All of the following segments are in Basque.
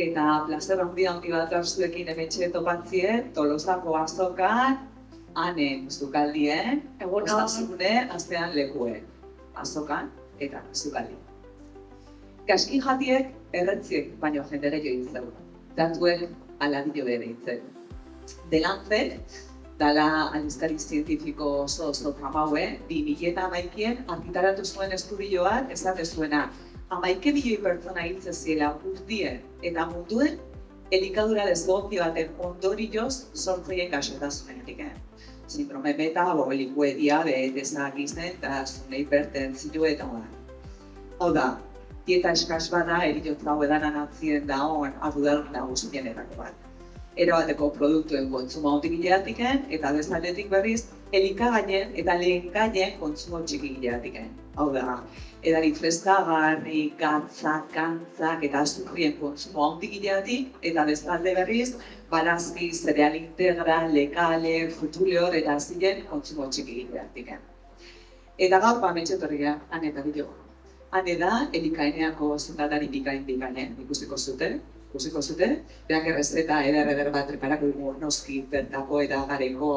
eta plazer handi bat zuekin hementxe topatzien, Tolosako azokan, hanen zukaldien, ostasune astean lekuen. Azokan eta zukaldi. Kaskin jatiek erretziek baino jendere join zeu. Datuek aladio bere itzen. Delantzek, dala aldizkari zientifiko oso famaue, 2011 argitaratu zuen estudioak esate zuena 11 milioi pertsona hiltzen ziela urtien eta munduen elikadura desgogio baten ondorioz sortzeien gaixotasunetik. Sindrome beta, bolikue, diabetesa, gizen eta zune hipertentzio eta hau da, dieta eskas bada eriotza hauedanan atzien dagoen ardudar nagusienetako bat. Erabateko produktuen kontsumo handigileatiken eta bezaldetik berriz elikagaien eta lehengaien kontsumo txikigileatiken. Hau da, edari freskagarri, gatzak, kantzak eta azukrien kontsumo handigileatik eta bezalde berriz barazki, zereal integral, lekale, frutuleur eta ziren kontsumo txikigileatiken. Eta gaur metxetorria, han eta bideo. Hane da, elikaineako zundatari bikainen ikusiko zuten, berak errezeta eder bat preparako dugu noski bertako eta gareko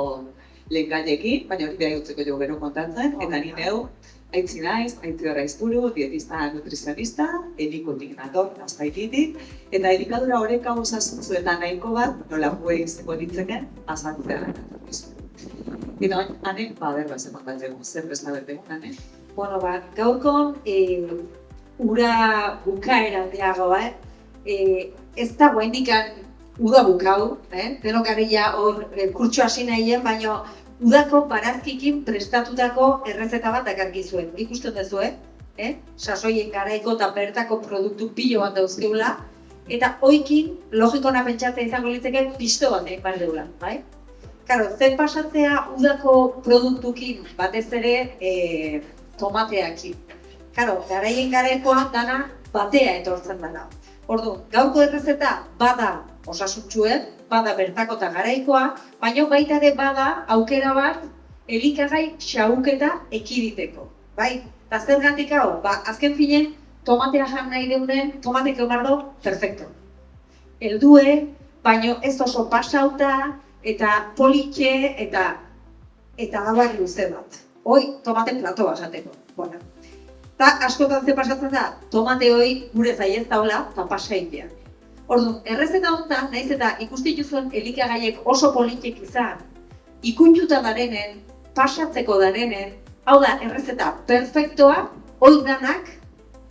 lehengaiekin, baina hori behar utzeko jo gero kontatzen, eta ni neu, aitzi naiz, aitzi Aizpuru, dietista nutrizionista, elikotik nator, azpaititik, eta elikadura horreka osasuntzuetan nahiko bat, nola gue izango ditzeken, azaltzea. Eta hanek, berba zen kontatzeko, zer presta berdegun, hanek? Bueno, gaurkon ura bukaera deago, ez da guaindikan uda bukau, denok ja hor kurtsu hasi nahien, baina udako barazkikin prestatutako errezeta bat dakarkizuen. Ikusten duzu, sasoien garaiko eta bertako produktu pilo bat dauzkeula, eta oikin, logikona pentsatzea izango litzeke, pisto bat egin deula, bai? Karo, zen pasatzea udako produktukin batez ere tomateakin. Karo, garaien garaikoa dana batea etortzen dela. Orduan, gaurko errezeta bada osasuntxuen, bada bertako eta garaikoa, baina baita ere bada aukera bat elikagai xahuketa ekiditeko. Bai? Eta zergatik hau, azken finen, tomatea jan nahi deunen, tomatek emardo, perfecto. Heldue, baina ez oso pasauta, eta politxe, eta abar luze bat. Hoi, tomate plato basateko. Bueno. Eta askotan ze pasatzen da, tomate hoi gure zaiez daula, eta pasaitea. Orduan, errezeta honetan, nahiz eta ikustituzuen elikagaiek oso politiek izan, ikuntzuta darenen, pasatzeko darenen, hau da, errezeta perfektoa, hoi danak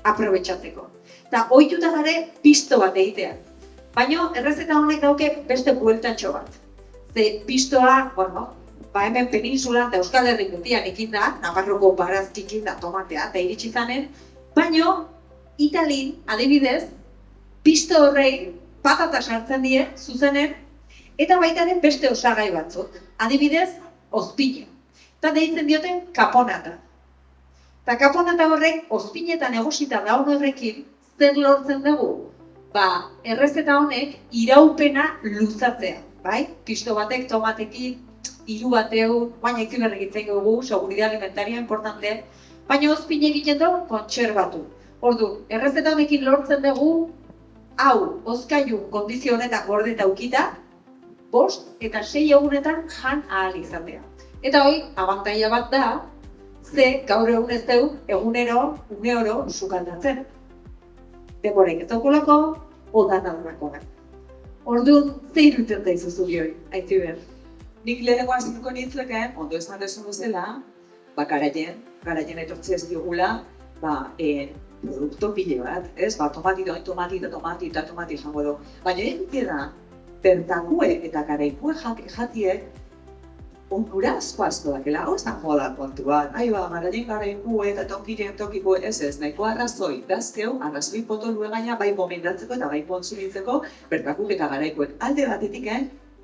aprobetxatzeko. Eta ohituta gare pisto bat egitea. Baina errezeta honek dauke beste bueltatxo bat. Ze pistoa, bueno, hemen peninsulan eta Euskal Herri gutian ekinda, Navarroko barazkikin da tomatea eta iritsi zanen, baina Italin, adibidez, pisto horrei patata sartzen die, zuzenen, eta baita ere beste osagai batzuk, adibidez, ozpina. Eta deitzen dioten kaponata. Eta kaponata horrek, ozpinetan egosita daun horrekin, zer lortzen dugu? Errezeta honek iraupena luzatzea, bai? Pisto batek tomatekin, hiru bateu, baina ikiberrik itzen dugu, seguridad alimentaria importante, baina ozpine egiten dugu kontserbatu. Ordu, errezeta honekin lortzen dugu, hau, ozkailun kondizio honetan gordeta ukita, 5 eta 6 egunetan jan ahal izatea. Eta hoi, abantaila bat da, ze gaur egun ez dugu, egunero, uneoro, sukaldatzen. Deborek ez daukolako, odan adorakoak. Orduan, ze iruditzen da izuzu bioi, haitzi behar. Nik lehenengo azituko nintzeken, ondo esan desun bezala, garaien etortzi ez diogula, produkto pile bat, ez? Tomati jango du. Baina egin da, bertakue eta garaikue jatiek onura asko dakela, hau ez da joda kontu bat. Garaien garaikue eta tokiko ez, nahiko arrazoi, dazkeu, arrazoi potolue gaina bai gomendatzeko eta bai kontsumitzeko bertakuk eta garaikuek alde batetik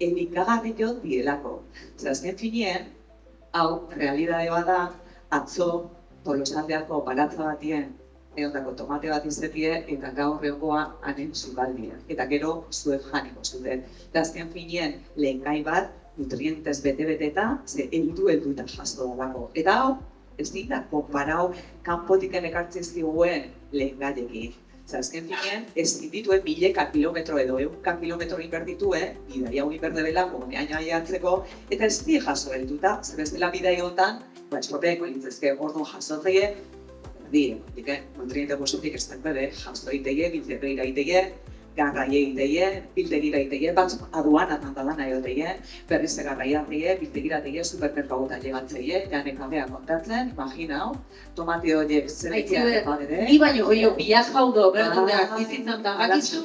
elikagarri jo dielako. Azken finien, hau, realidade bat da, atzo, Tolosaldeako baratza batien, eondako tomate bat izetie, eta gaur egoa hanen zukaldia. Eta gero, zuek janiko zuten. Azken finien, lehengai bat, nutrientes bete-beteta, ze heldu eta jaso dalako. Eta hau, ez dira, konparau, kanpotiken ekartzen ziguen lehengaiekin. azken finean, ez dituen mileka kilometro edo ehunka kilometro inbertitue, bidai hau inberdebela, komunean aiatzeko, eta ez die jaso helduta, zer bezala bidai honetan, estropeako lintzezke orduan jasotzeie, nutriente positik ez dakbede, jaso egiteie, biltzepeira egiteie, garraia egiteie, biltegira egiteie, batzuk aduanan da nahi egiteie, berriz garraia egiteie, biltegira egiteie, supermerkagota llegatzeie, janekabea kontatzen, imaginau, tomate horiek zerekia badere. Ni baino gehiago biak jaudo, berdurak bizitzen da, bakizu,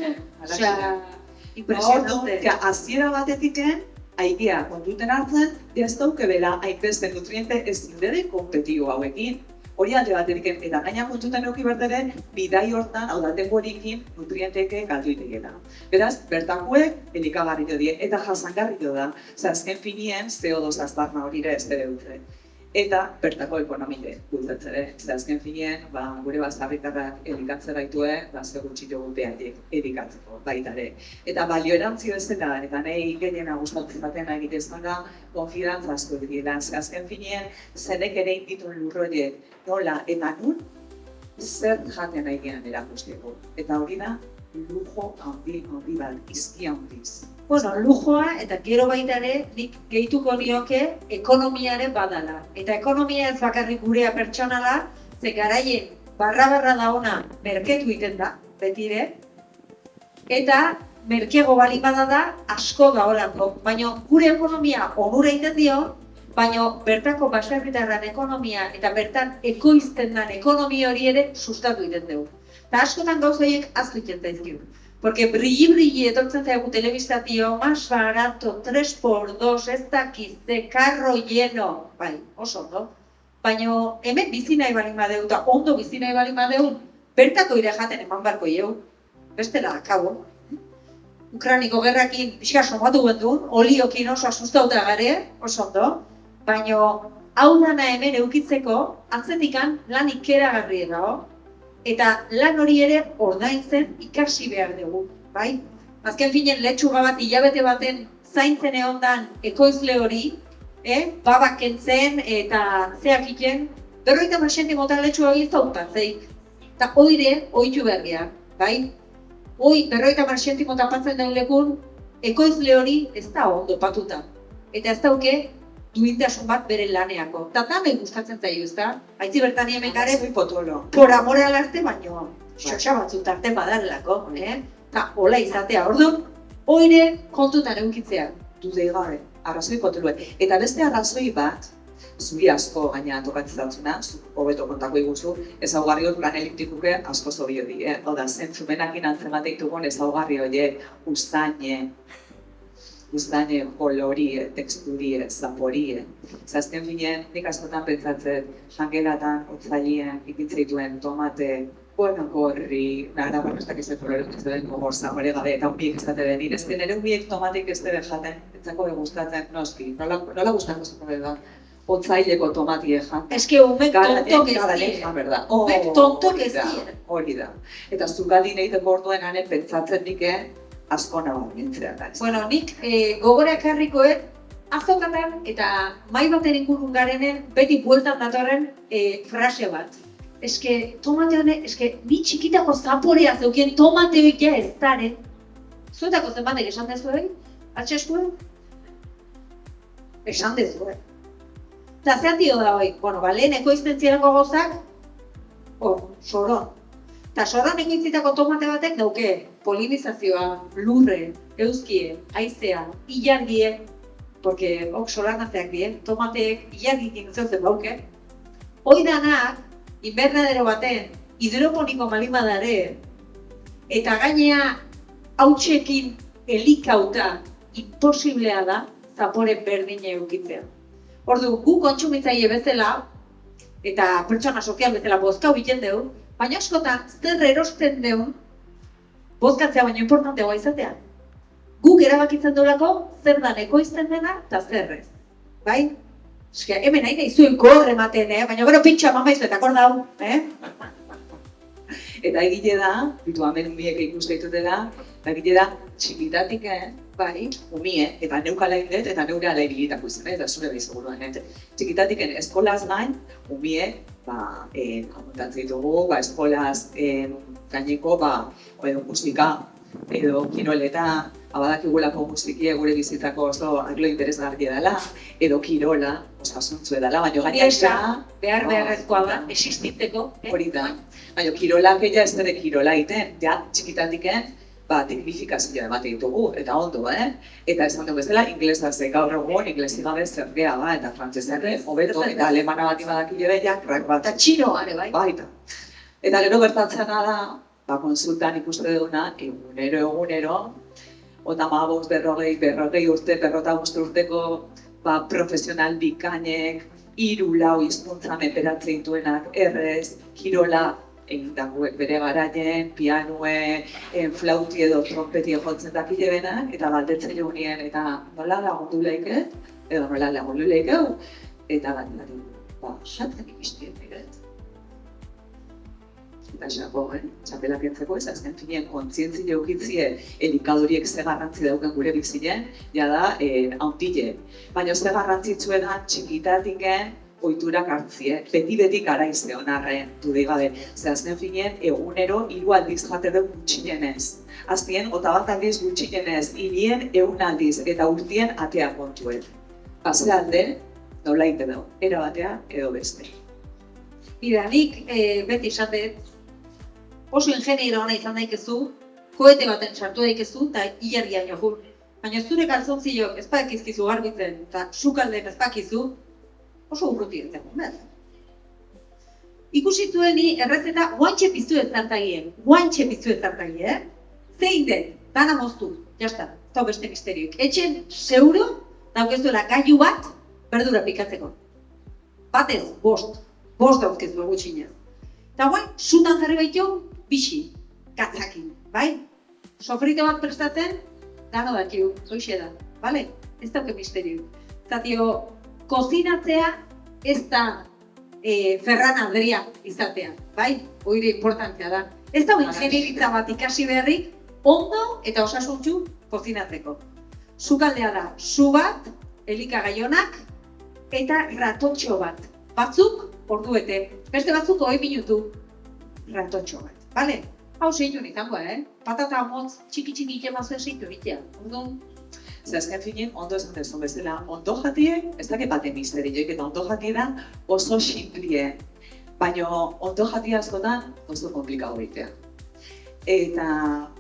impresionante. Hasiera batetiken, aigea kontuten hartzen, ez dauke bela hainbeste nutriente ez zindere kompetio hauekin. Hori alde batetik, eta gaina kontuten euki berderen, bidai hortan, hau da, denborikin nutrienteke galdu itegela. Beraz, bertakuek elikagarri die, eta jasangarri da. Azken finien, CO2 aztarna hori ez dere dute. Eta bertako ekonomide bultzatzere. Azken finien, gure bazarritarrak elikatzera itue, ze gutxito gupeatik elikatzeko baitare. Eta balio erantzio ez dela, eta nahi gehiena gustatzen baten egitezkoan da, konfidantza asko dira. Azken finien, zenek ere indituen lurroiek nola eta nun, zer jaten nahi gehan erakusteko. Eta hori da, lujo handi bat, izki handiz. Bueno, lujoa eta gero baita ere nik gehituko nioke ekonomiaren badala. Eta ekonomia ez bakarrik gurea pertsonala, ze garaien barra da ona merketu egiten da, betire. Eta merkego bali bada da asko da holako. Baina gure ekonomia onura egiten dio, baina bertako baserritarren ekonomia eta bertan ekoizten den ekonomia hori ere sustatu egiten dugu. Eta askotan gauzaiek aztu egiten zaizkigu. Porque brilli etortzen zaigu telebiztatio, más barato, 3x2, ez dakiz, de carro lleno, bai, oso ondo. Baina hemen bizi nahi bali madeu, eta ondo bizi nahi bali madeu, bertako ire jaten eman barko jau, bestela akabo. Ukraniko gerrakin pixka somatu gendun, oliokin oso asustauta gare, oso ondo. Baina hau dana hemen eukitzeko, atzetikan lan ikeragarri dago. Eta lan hori ere ordaintzen ikasi behar dugu, bai? Azken finen letxuga bat hilabete baten zaintzen egondan ekoizle hori, babak kentzen eta zeak iten, 50 zentimotan letxuga hori zautatzei. Eta oire, oitu berriak, bai? 50 zentimotan patzen den lekun, ekoizle hori ez da ondo patuta. Eta ez dauke, duintasun bat bere laneako. Eta tamen gustatzen zaio, ez da? Aitzi bertan hemen gare, por amor al arte, baino xoxa batzut arte badarelako, eta hola izatea, orduan, oire kontutan eukitzea. Dude gabe, arrazoi potoloa. Eta beste arrazoi bat, zuri asko gaina tokatzen datzuna, hobeto kontako iguzu, ezaugarri hori lan eliptikuke asko zobio di, Oda, zentzumenakin antzematen ditugun ezaugarri horiek, uztaine, kolorie, teksturie, zaporie. Azken finen, nik askotan pentsatzen, jangelatan, otzailien, ikitzeituen tomate, gorri, nara barreztak izan floretitzen gogor zamore gabe, eta unbiek izate den, irezten ere unbiek tomatik ez dira jaten, entzako gustatzen, noski, nola gustako zaten da, otzaileko tomatie jaten. Eske umek tontok ez dira. Umek tontok ez dira. Hori da. Eta zukaldin egiteko orduen gane pentsatzen dike, asko nago gintzea da. Bueno, nik gogora ekarrikoet, azokatan eta mai baten ingurun garenen beti bueltan datorren frase bat. Eske, tomate honek, ni txikitako zaporea zeukien tomate horiek ja ez daren. Zuetako zenbatek esan dezuek? Atxeskuen? Esan dezuek. Eta zean dio da hoi, lehen ekoizten zirako gozak, soron. Eta soron ekoizitako tomate batek dauke polinizazioa, lurre, euskie, haizea, ilargie, porque solarnazeak die, tomateek ilargikin zeuzen bauke. Hoi danak, inbernadero baten, hidroponiko malimadare, eta gainea hautsekin elikauta imposiblea da zapore berdine eukitzea. Ordu, gu kontsumitzaile bezala, eta pertsona sozial bezala bozkau biten dugu, baina askotan zer erosten dugu, bozkatzea baino importanteagoa izatea. Guk erabakitzen duelako zer dan ekoizten dena eta zerrez. Bai? Eske, hemen nahi nahi zuen gorre ematen, baina gero pintxa mamaizu eta kordau. Eta egile da, ditu hemen umiek ikuskaitutela, eta egile da txikitatik, bai, umie, eta neukala indet, eta neure ala ibilitako izan, eta zure behizaguruan. Txikitatik eskolaz gain, umie, apuntatzen ditugu, eskolaz gaineko, edo musika, edo kiroleta, badakigulako musikie gure bizitzako oso arlo interesgarria dela, edo kirola, osasuntzu dela, baina gainera beharrezkoa da, existitzeko. Hori da. Baina kirolak ja ez dere kirola egiten, ja txikitatiken, teknifikazioa ematen ditugu, eta ondo, Eta esan dugu bezala, inglesaz gaur egun, inglesi gabe zer gea da, eta frantzesarre, hobeto, eta alemana bati badakile behiak, krak bat. Eta txinoa ere, bai? Baita. Eta gero gertatzen da, konsultan ikuste duguna, egunero, 35, 40 urte, 45 urteko profesional bikainek, 3-4 hizkuntza menperatzen dituenak, errez, kirola, egindakoek bere garaien, pianue, flauti edo trompeti jotzen dakile benak, eta galdetzen jogunien, eta nola lagundu leiket, edo nola lagundu leikeu, eta galdetzen, jatzen ikistien eget. Eta xako, txapelak entzeko ez, azken finean kontzientzia eukitzie elikaduriek ze garrantzi dauken gure bizinen, jada hauntile. Baina ze garrantzitsuetan txikitatiken ohiturak hartzie, beti garaize honarren dudei gabe. Ze azken finean egunero 3 aldiz jate dugu gutxienez. Aztien, 1 aldiz gutxienez, hilien 100 aldiz eta urtien atea kontuen. Ze alde, nola egiten dugu, era batea edo beste. Bira, nik beti esatet, oso ingeniero hona izan daikezu, koete baten sartu daikezu, eta hilargia jogun. Baina zure kalzontziok ez badakizkizu garbitzen, eta sukalden ez bakizu, oso urruti entzeko. Ikusi zueni errezeta guantxe piztu ez zartagien, Zein den, dana moztu, jazta, eta beste misterioik. Etxen, seguro, daukezuela gailu bat, berdura pikatzeko. Batez, 5 dauzkezu gutxinez. Eta guain, sutan jarri baito, bixi, katzakin, bai? Sofrito bat prestatzen, dano dakiu, zoixe da, bale? Ez dauke misterio. Zatio, kozinatzea ez da Ferran Adrià izatea, bai? Oire importantea da. Ez da ingenieritza bat ikasi beharrik, ondo eta osasuntsu kozinatzeko. Sukaldea da, su bat, elikagaionak, eta ratotxo bat. Batzuk, orduete, beste batzuk 20 minutu ratotxo bat, bale? Hau zeitun izango, Patata motz txiki jemazuen zeitu bitea, ondo? Ze azken finien, ondo esan dezun bezala, ondo jatie, ez dakit baten misterioik, eta ondo jatie da oso simplie. Baina ondo jatia askotan oso komplikatu egitea. Eta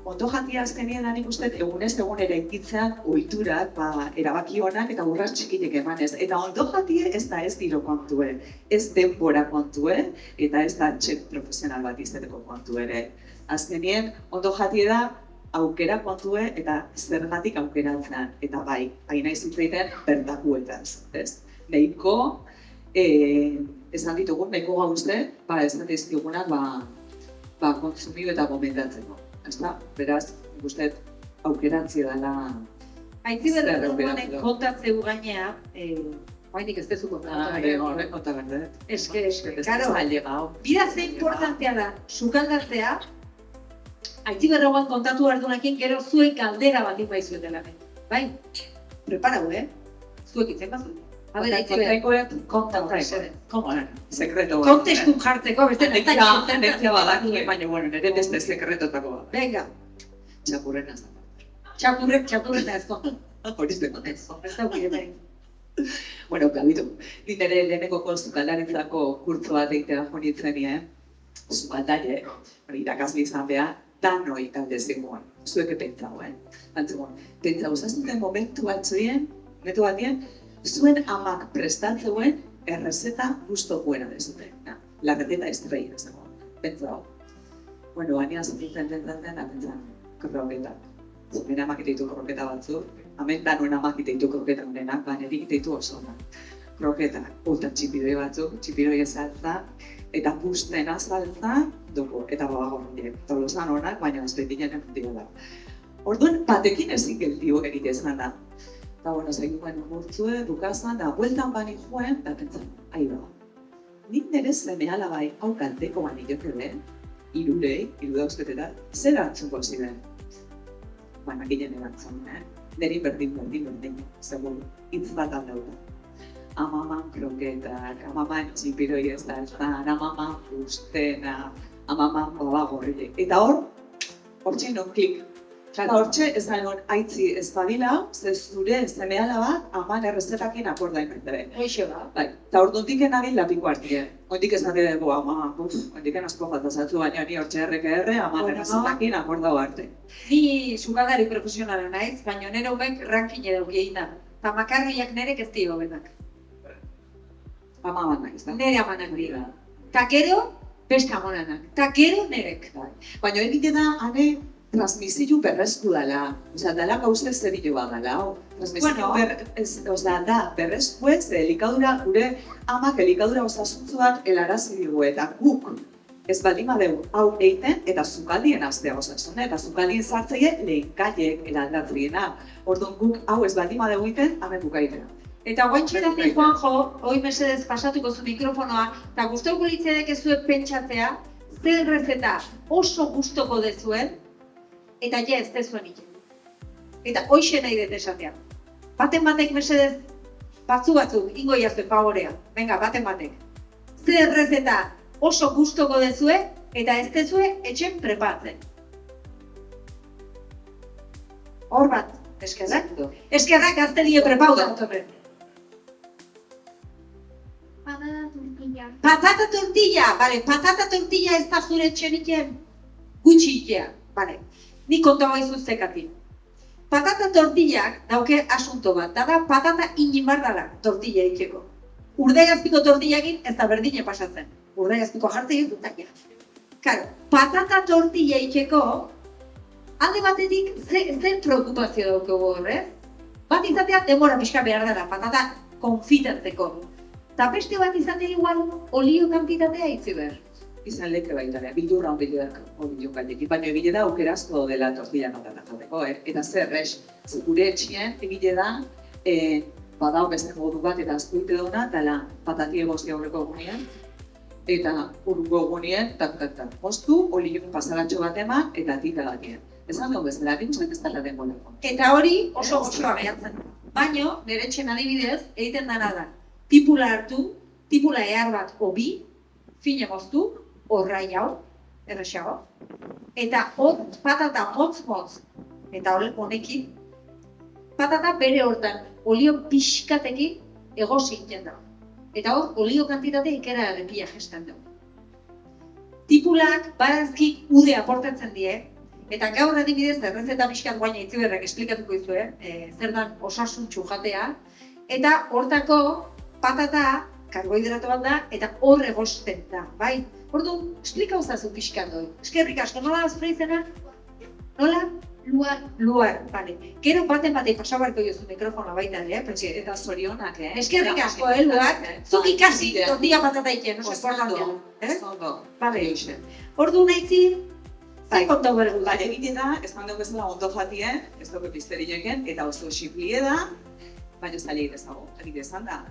ondo jatia azkenien da nik uste egunez egun eraikitzean ohiturak, erabaki honak eta urras txikitek emanez. Eta ondo jatie ez da ez diro kontue, ez denbora kontue, eta ez da txek profesional bat izateko kontu ere. Azkenien, ondo jatie da aukera kontue eta zergatik aukeratzen. Eta bai, haina izitzeiten bertakuetaz, ez? Nahiko, esan ditugun, nahiko gauzte, esan dizkigunak, kontsumio eta gomendatzeko. Beraz, guztet, aukeratzea dela... Haitzi berregunek kontatzeu gainea, hainik ez dezu kontatu. Horrek konta berdet. Eske, karo, bida ze importantea da, sukaldatzea, haitzi berreguan kontatu hartunakin gero zuen kaldera bat inbaizuet dela. Bai, preparau, zuek itzen bazuet. Sekreto bat. Kontestu jartzeko, beste nekia badaki, baina nire beste sekretotako bat. Venga. Txapurrena zan. Txapurrena ezko. Horizteko. Ez daukide behin. Bueno, gabitu. Nire leheneko sukaldarentzako kurtzo bat egitea jonitzen, sukaldare, irakasle izan behar, danoi galdezegoan. Zueke pentsau, pentsau, zazuten momentu batzuien, zuen amak prestatzeuen errezeta gustokoena dezute. La receta estrella zegoen. Pentsau. Bueno, baina zaten apentzan kroketak. Zuen amak iteitu kroketa batzuk, hemen danuen amak iteitu kroketa honenak, banerik iteitu oso da. Kroketak, utan txipidoi batzuk, txipidoi ezaltza, eta bustena saltza, eta babagorriek. Tolosan honak, baina ezberdinen dira da. Orduan, batekin ezin geldiu egitezan da. Eta, bueno, seguen urtzue, dukazan, da, bueltan bani joen, da, pentsan, ahi da. Nik nire zeme alabai, hau kanteko bani jokele, irurei, dauzketeta, zer hartzuko ziren? Baina, ginen erantzun, niri berdin, segun, hitz bat aldauta. amaman kroketak, amaman txipiroi ez da, amaman ustena, amaman babagorri. Eta hortxe non klik. Eta hortxe ez da non aitzi ez badila, ze zure seme-alaba aman errezetakin akordain bete. Hoxe ba. Bai, eta ordutik nabil lapiko hartien. Ondik ez nahi dugu, ondik asko falta zatu, baina ni hortxe erreke aman errezetakin akordau arte. Ni sugadari profesionala naiz, baina nire hobek ranking edo gehiena. Eta makarriak nerek ez dio benak. Amaman naiz, da? Nere amanak dira. Ta gero, beste amonanak. Ta gero nerek. Baina egite da, ane, transmisiu berresku dela. Osea, dela gauze zerilo bat dela. Transmisiu da berresku ez, elikadura, gure amak elikadura osasuntzuak helarazi digu eta guk ez baldin badeu hau eiten eta zukaldien astea osasuna eta zukaldien sartzeie lehenkaiek elaldatzriena. Orduan guk hau ez baldin badeu egiten, ametuka egitena. Eta guantxetan di Juanjo, hoi mesedez pasatuko zu mikrofonoa, eta guztoko litzedek ez zuet pentsatzea, zer rezeta oso gustoko dezuen, eta ja ez dezuen iten. Eta hoxe nahi dut esatea. Baten batek mesedez, batzuk, ingo jazue favorea. Venga, baten batek. Zer rezeta oso gustoko dezue, eta ez dezue etxen prepatzen. Hor bat, eskerrak. Eskerrak gaztelie prepau da. Patata tortilla, vale, patata tortilla ez da zure txeniken gutxi ikea, vale. Ni konta baizu zekatik. Patata tortillak dauke asunto bat, da patata inimardala tortilla ikeko. Urdaiazpiko tortillakin ez da berdine pasatzen. Urdaiazpiko jartzei ez dutakia. Karo, patata tortilla ikeko, alde batetik zer preokupazio daukagu horrez? Bat izatea demora pixka behar dela, patata konfitatzeko. Eta beste bat izatea igual olio kantitatea itzi behar. Izan leke baita, bildurra hon bildu galdekin, baina egile da aukerazko dela tortilla patata jateko, Eta zer, gure etxien egile da, badao beste modu bat eta azkuite duna, dela patatie gozti aurreko egunean, eta urungo egunean, moztu, olio pasaratxo bat eman, eta tita batien. Ezan dugu bezala, bintzak ez dela den boleko. Eta hori oso gozoa behatzen. Baina, nire etxen adibidez, egiten dena da. Tipula hartu, tipula ehar bat obi, fine moztu, horrai hau, errexago. Eta hor, patata motz-motz, eta honekin, patata bere hortan, olio pixkatekin egosi egiten da. Eta hor, olio kantitate ikera errepia gesten du. Tipulak, barazkik ude aportatzen die, eta gaur adibidez, errezeta pixkat guaina itziberrek esplikatuko izu, zer dan osasuntxu jatea, eta hortako patata karbohidrato bat da, eta hor egosten da, bai? Orduan, esplika uzazu pixkat doi. Eskerrik asko, nola da zure izena? Nola? Luar, bale. Gero baten batei pasabarko jozu mikrofona baita, Eta zorionak, Eskerrik asko, Luar. Zuk ikasi tortilla patata ikien, oso importantea. Zondo, Bale. Orduan naitzi, zer konta bergu? Bai, egite da, ez dugu bezala ondo jatien, ez dugu pizterilekin, eta oso xiplie da, baina zaileik ezago, egite ezan da.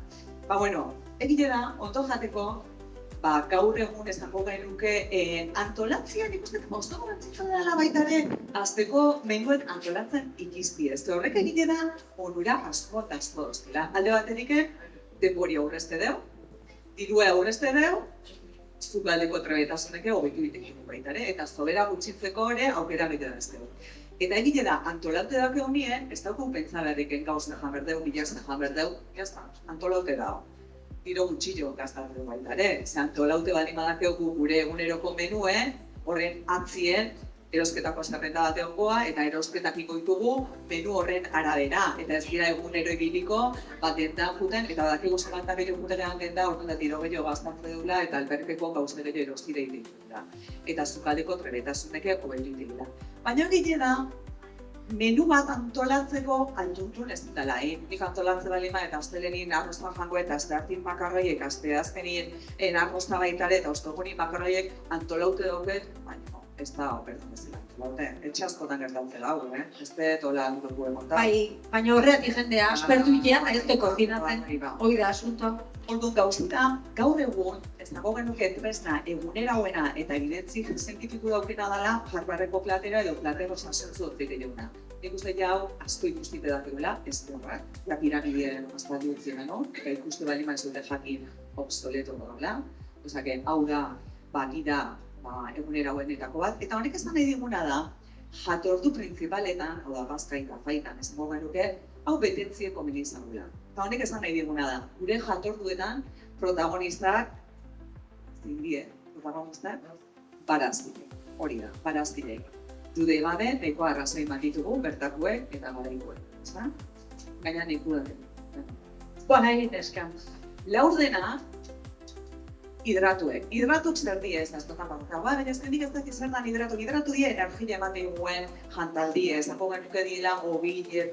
Egite da, ondo jateko, gaur egun ezango gainuke antolatzean ikusteko oso garrantzitsua dela baita ere, azteko menuek antolatzen ikizti ez. Horrek egite da, onura asko eta asko doztela. Alde baterik, denbori aurrezte deu, dirua aurrezte deu, zukaldeko trebetasuneke hobetu ditekiko baita ere, eta zobera gutxitzeko ere aukera bete da ez deu. Eta egite da, antolaute dake honien, ez dago pentsa berriken gauzne jan berdeu, bilazne jan berdeu, jazta, antolaute dago. Giro gutxillo gaztatzen baita ere, ze antolaute bali madakeugu gure eguneroko menuen, horren atzien, erosketako zerrenda bat egongoa, eta erosketak ditugu menu horren arabera. Eta ez dira egunero ibiliko, dendan juten, eta badakigu zelantan gehiago jutenean denda, horren da tiro gehiago gaztatzen dula, eta alperkeko gauzne gehiago erostire egiten da. Eta zukaldeko trebetasuneke hobetu egiten da. Baina egite da, menu bat antolatzeko altuntun ez dela, nik antolatze balima eta astelenin arroztan jango eta asteartin makarroiek, asteazkenin arrozta baitare eta ostogunin makarroiek antolaute dauket, baina ez da opertan bezala antolaute. Etxe askotan gertatzen hau, ez dut hola dugu emontan. Bai, baina horreatik jendea aspertu itean, ez de koordinatzen, hori da asunto. Orduan gauzita, gaur egun, ez dago genuke tresna egunera hoena eta evidentzi zientifiku daukena dela jarbarreko platera edo platero sasentzu dut eguna. nik uste hau asko ikustite dakegula, ez horrak, ja piramideen aspaldi utziena, no? Eta ikuste bali maizute jakin obsoleto dagoela. Osea, hau da, gida egunera hauenetako bat, eta honek esan nahi diguna da, jatordu printzipaletan, hau da, bazka eta faitan, esango genuke, hau betetzie komeni izangoela. Eta honek esan nahi diguna da, gure jatorduetan protagonistak, barazkide, hori da, barazkide. Dude gabe, nahiko arrazoi ditugu bertakuek eta gadarikuek, ezta? Gaina nahiko da. Bona egitezkan. Laurdena, hidratuek. Hidratuk zer die ez askotan baina ezkendik ez dakit zer dan hidratuk. Hidratu die energia ematen diguen jantaldie, zako genuke diela gobile,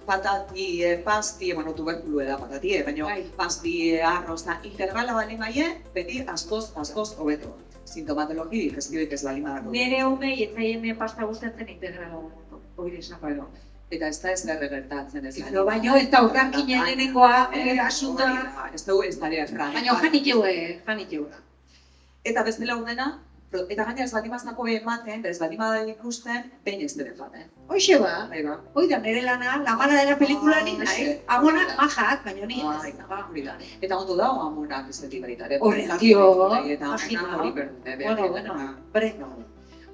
patatie, pastie, bueno, tuberkulue da patatie, baina pastie, arroza, integrala bali maie, beti askoz hobeto. Sintomatologi digestioik ez bali madako. Nere homei etzaien pasta gustatzen integrala hori esan. Eta ez da ez derre gertatzen ez. Baina ez da urrankinen lehenengoa, asunta. Ez dugu ez dara erran. Baina janik Eta beste laurdena, eta gaina ez bali mazako ematen, ez bali madan ikusten, behin ez dere jaten. Hoxe ba, hoi da nire lana, la mala dela pelikulan nahi, amonak majak, baina ni ez. Eta ondo da, amonak ez dira baritare. Horretio,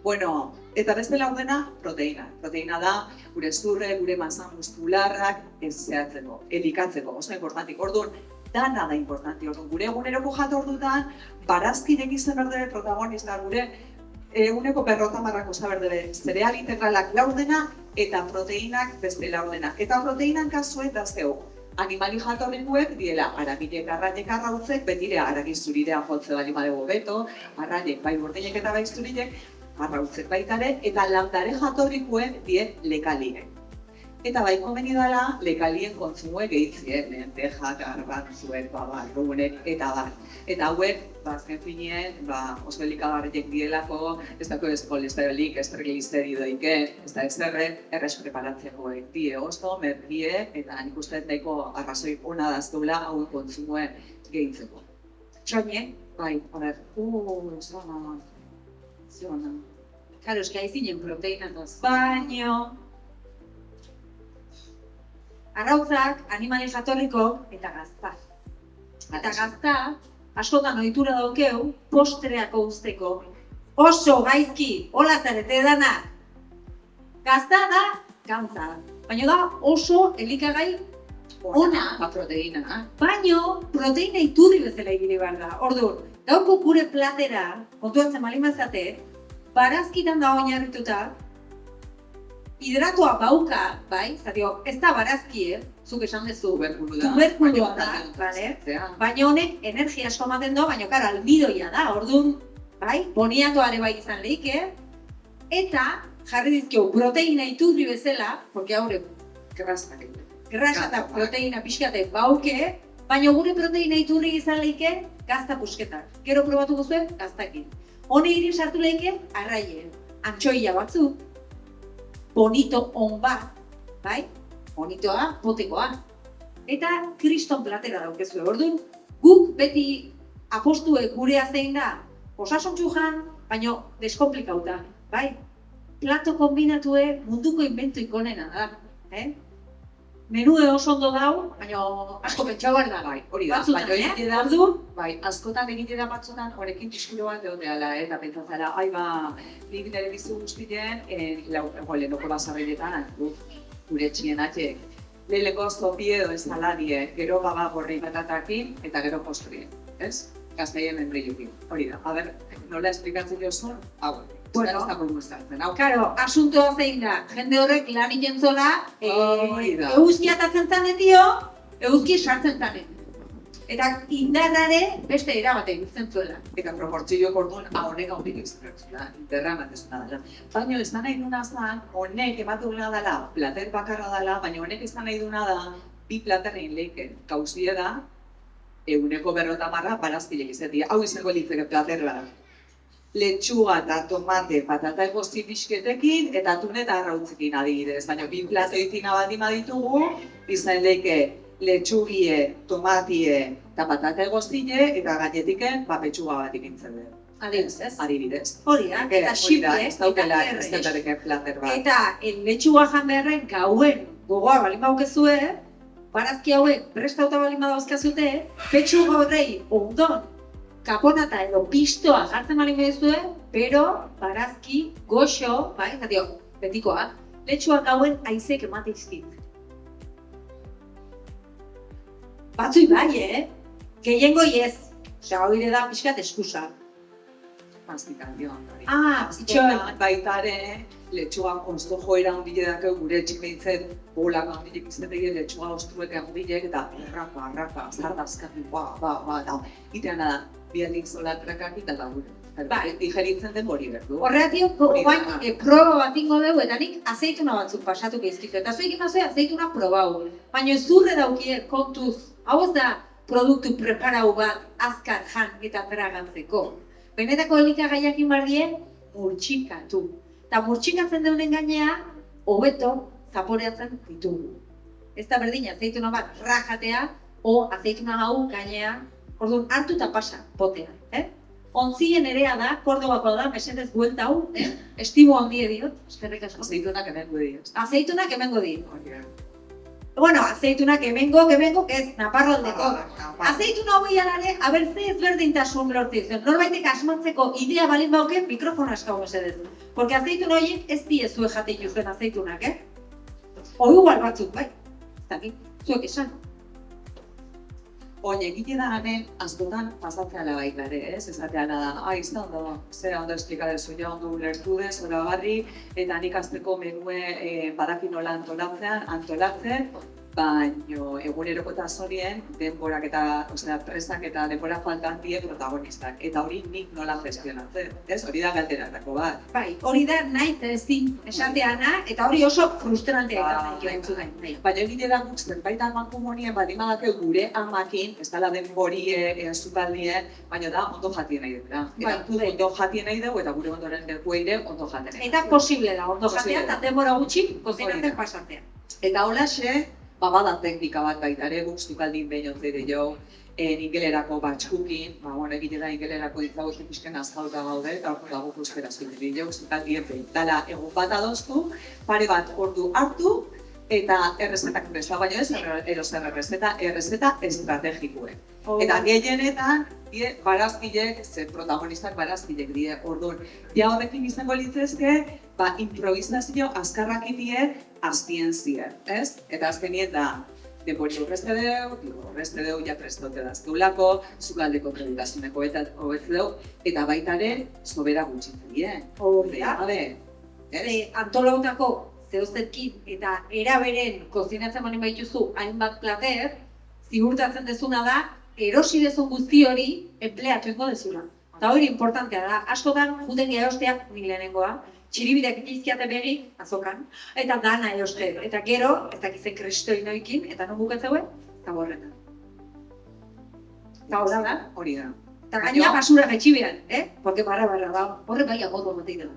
Bueno, eta beste laurdena, proteina. Proteina da, gure zurre, gure masa muskularrak ez zehatzeko, elikatzeko, oso importantik. Orduan, dana da importanti. Orduan, gure eguneroko jatordutan, barazkinek izan berdere protagonista, gure eguneko 50 zaberdere, zereal integralak laurdena eta proteinak beste laurdena. Eta proteinan kasuet da zeu, animali jatorrikuek diela aragilek arrainek arrautzek, betire aragi zurirea jotze bali madego beto, arrainek bai burdeinek eta bai zurirek, arrautzek baitare, eta landare jatorrikuek die lekaliek. Eta bai komeni dela, lekalien kontsumoek gehitzien, lenteja, garrantzuek, barrunek, eta bar. Eta hauek, azken finien, oso elikagarriek dielako, ez dako ez kolesterolik, ez trigliseridoik, ez da ezerre, errex preparatzeko die oso, merkie, eta nik uste nahiko arrazoi ona dazkeula hauen kontsumoen gehitzeko. Txoine? Bai, a ber, zona. Karo, eski haizinen proteinataz. Baino, arrautzak, animali jatorriko eta gazta. Eta gazta, askotan ohitura daukeu, postreako usteko. Oso gaizki, hola zarete dana. Gazta da, gantza. Baina da oso elikagai ona. Proteina. Baino, proteina iturri bezala egine behar da. Orduan, gauko gure platera, kontuatzen malimazate, barazkitan da oinarrituta, hidratua bauka, bai, zatio, ez da barazki, zuk esan dezu, tuberkulua da, bale? Baina honek energia asko ematen du, baina kara, almidoia da, orduan, bai, boniatoare bai izan lehike, eta jarri dizkio proteina iturri bezala, porque haure grasa eta proteina pixkate bauke, baina gure proteina iturri izan lehike, gazta pusketak. Gero probatuko zuen, gaztakin. Hone irin sartu lehike, arraien, antxoia batzuk, bonito on bat, bai? Bonitoa, potekoa. Eta kriston platera daukezu. Orduan, guk beti apostuek gurea zein da, osasuntxu jan, baina deskomplikauta, bai? Plato kombinatue munduko inventoik onena da, Menue oso ondo dau, baina asko pentsau behar da. Bai, hori da, baina egite da, bai, askotan egite da batzutan horrekin diskulo bat egon dela, eta pentsatzara, nik nire bizu guztien, lehenoko basarrenetan, gure txien atxek. Leheneko zopie edo esaladie, gero baba gorri batatakin, eta gero postrie, ez? Gaztaien membreiukin, hori da. A ber, nola esplikatzen jozun? Bueno, karo, asuntoa zein da, jende horrek lan ikentzola, eguzki atatzen zanen dio, eguzki sartzen zanen. Eta indarrare beste erabate guztzen zuela. Eta proportzioak orduan, honek hautik izan interra ematezuna dela. Baina ez da nahi duna zan, honek ematuna dela, plater bakarra dela, baina honek ez da nahi duna da, bi platerrein lehiken kauzie da, eguneko 50 barazkilek izatea. Hau izango litzeke platerra da. Letxuga eta tomate, patata egozti pixketekin eta atun eta arrautzekin adibidez. Baina bi plateoitina baldin baditugu, izan leike letxugie, tomatie eta patata egoztile eta gainetiken petxuga bat ikintzen dut. Adibidez. Hori da, eta simple, ez daukela eta ez errez. daukela plater bat. Eta letxua jan beharren gauen gogoa balin baukezue, barazki hauek prestauta balin badauzkazute, petxu horrei ondon kaponata edo pistoa jartzen balin baduzue, pero barazki goxo, bai, zatio, betikoa, letxua gauen haizek emateizkit. Batzui bai, gehiengoi ez. Osea, hori da pixkat eskusa. Mastikazioan hori. Itxoan. Baita ere, letxuan osto joera ondile dake gure tximeitzen bolak ondilek izatea letxua ostruek ondilek eta arraka, zardazkatu, da. Itean da, bialdik zolatrakak eta gure. Digeritzen den hori berdu. Horregatik, guain proba bat ingo dugu eta nik azeituna batzuk pasatuko izkizu. Eta zuek imazue azeituna probau. Baina zurre daukie kontuz, hau ez da produktu preparau bat azkar jan eta tragatzeko. Benetako elikagaiak inbardien murtxikatu. Eta murtxikatzen deunen gainea, hobeto zaporeatzen ditugu. Ez da berdin azeituna bat rajatea, o azeituna hau gainea, orduan hartu eta pasa, potea. Ontzien erea da, Kordobako da, mesedez buelta hau, estibo handie diot, eskerrik asko. Azeitunak emengo diot. Azeitunak emengo diot. Bueno, azeitunak emengo, ez, Naparroaldeko. Azeituna hau ialare, ze ezberdintasun lortu izan. Norbaitek asmatzeko idea balin bauken, mikrofona eskau mesedez. Porque azeituna horiek ez diezue jate juzuen azeitunak, Hoi igual batzuk, bai. Ez dakit, zuek esan. Oin, egite da ganen, askotan pasatzeala baita ere, ez? Ezateana da, ez da ondo, zera ondo esplikadezu ja ondo ulertu dez, zoragarri, eta nik azteko menue badaki nola antolatzen, baino egunerokotasunean denborak eta, presak eta denbora faltan die protagonistak. Eta hori nik nola gestionatzen, ez? Hori da galderatako bat. Bai, hori da nahi ezin esateana, eta hori oso frustrantea izan nahi. Baina egite da guk zerbait mankomunien badimadake gure amakin, ez dela denborie, zukaldien, baina da ondo jatien nahi dut. Eta ondo jatien nahi dugu eta gure ondoren dekueire ondo jaten nahi. Eta posible da, ondo jatea eta denbora gutxi kozinatzen pasatzea. Eta holaxe, bada teknika bat baita ere, guk zukaldin behinontzere jo, ingelerako batxukin, egite da ingelerako ditzagozen pixken azkauta gaude, eta hor dago fruspera zuetan jo, zukaldien behin. Dala, egun bat adoztu, pare bat ordu hartu, eta errezetak presta, baina ez erozer errezeta estrategikoen. Eta gehienetan, barazkilek, protagonistak barazkilek die, orduan. Ja horrekin izango litzezke, improvisazio azkarrak itien aztien ziren, ez? Eta azkenien da, denbori horrezte deu, ja prestote dazkeulako, zukaldeko kreditasuneko hobetze deu, eta baita ere, sobera gutxitzen dien. Hori da. Antolautako zehoztetkin eta eraberen kozinatzen bani baituzu hainbat plater, ziurtatzen dezuna da, erosi dezun guzti hori empleatu ingo dezuna. Eta hori importantea da, askotan juten erostea lehenengoa, txiribideak itizkiate begi, azokan, eta dana eroste. Eta gero, ez dakizen kristoi noikin, eta non bukatzeuen, eta borretan. Eta hori da? Hori da. Eta gaina basura gaitxibean, Porque barra da, horre bai agotu amatik dela.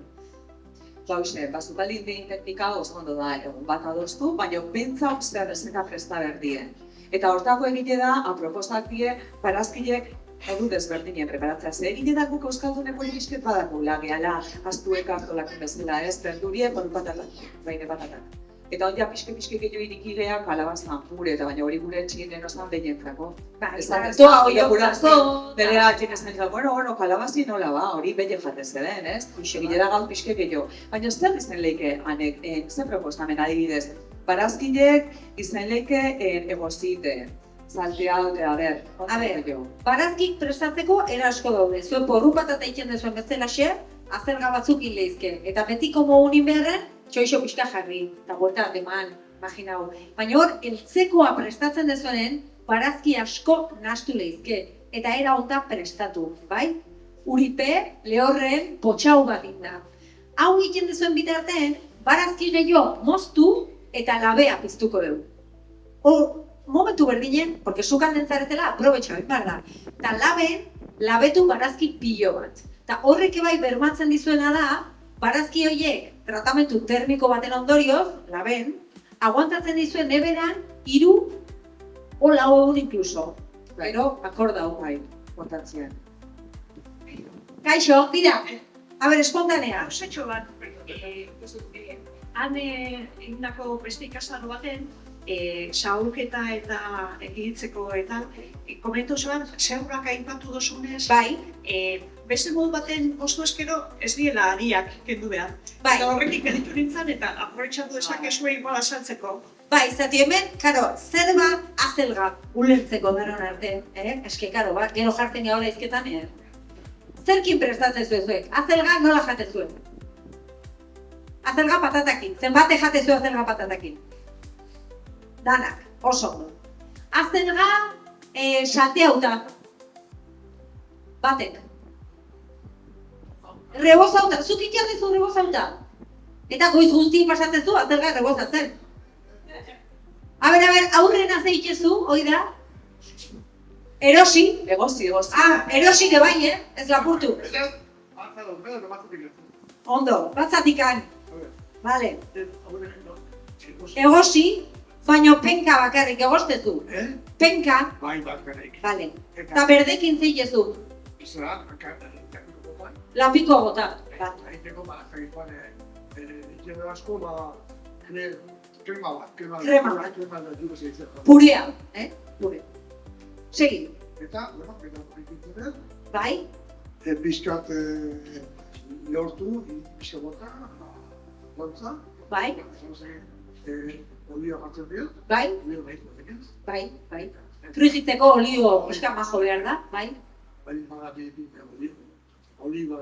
Hauxe, bazukaldin behin teknika oso ondo da, egun bat adoztu, baina bentza zer errezeta presta berdien. Eta hortako egite da, aproposak die, barazkilek modu desberdinien preparatzea. Ze egite da guk euskalduneko irisket badako lageala, astuek hartolak bezala ez, berdurie, patatak, baina patatak. Eta hon ja pixke gehiago irikilea kalabazan pure, eta baina hori gure etxien osan behinentzako. Toa hori okurazo. Bere atxik ez nahi bueno, kalabazi nola ba, hori behin jatez den, ez? Egitera gaut pixke gehiago. Baina zer izan leike, anek, zer proposamen adibidez, barazkilek izan leike egozite. Zaltea dute, a ber, barazkik prestatzeko erasko daude. Zuen porru bat eta iken dezuen bezalaxe, azelga batzuk hil lehizke. Eta betiko mogunin beharren, txoixo pixka jarri, eta buelta deman, imaginau. Baina hor, eltzekoa prestatzen dezuenen, barazki asko nahastu lehizke. Eta era honta prestatu, bai? Uripe, lehorren, potxau bat inda. Hau iken dezuen bitartean, barazki gehiago moztu eta labea piztuko dugu. Momentu berdinen, porque sukalden zaretela, aprobetxa behar da. Eta labetu barazki pilo bat. Eta horrek bai bermatzen dizuena da, barazki horiek tratamentu termiko baten ondorioz, laben, aguantatzen dizuen neberan, 3 o 4 egun inkluso. Pero, akordau. Portatzean. Kaixo, bida. A ber, espontanea. Hauzetxo bat, han egindako beste ikastaro baten, zaurketa eta egitzeko eta komentu zuen, zeurak aipatu dozunez, Bai, beste modu baten postu eskero ez diela ariak kendu behar. bai. Eta horretik geditu nintzen eta aprobetxatu dezakezue igual azaltzeko. Bai, zati hemen, karo, zer ba azelga ulertzeko daron arte, eske, karo, ba, gero jartzen gaur izketan, Zerkin prestatzen zuek? Azelga nola jate zuen? Azelga patatakin, zenbate jate zuen azelga patatakin? Danak, oso ondo. Azelga salteauta. Batek. Rebozauta, zuk itxatezu rebozauta. Eta goiz guzti pasatzen zu, azelga rebozatzen. A ber, aurrena zeitzezu, hoi da? Erosi. Egozi. Erosi de bai, ez lapurtu. Ondo, batzatikan. Vale. Egosi, baino penka bakarrik egostezu. Penka. Bai, bakarrik. Vale. Eta berdekin zeitzezu. Lapiko gota. Egiteko egiten asko, krema bat. Krema bat. Krema bat. Purea, pure. Segi. Eta, egiten dut, Bai, pixkat lehortu, pixka bota, lontza, bai, olioa jartzen dut, bai, olioa batekin, bai. Frigitzeko olio pixka majo behar da, bai. bai, oliva,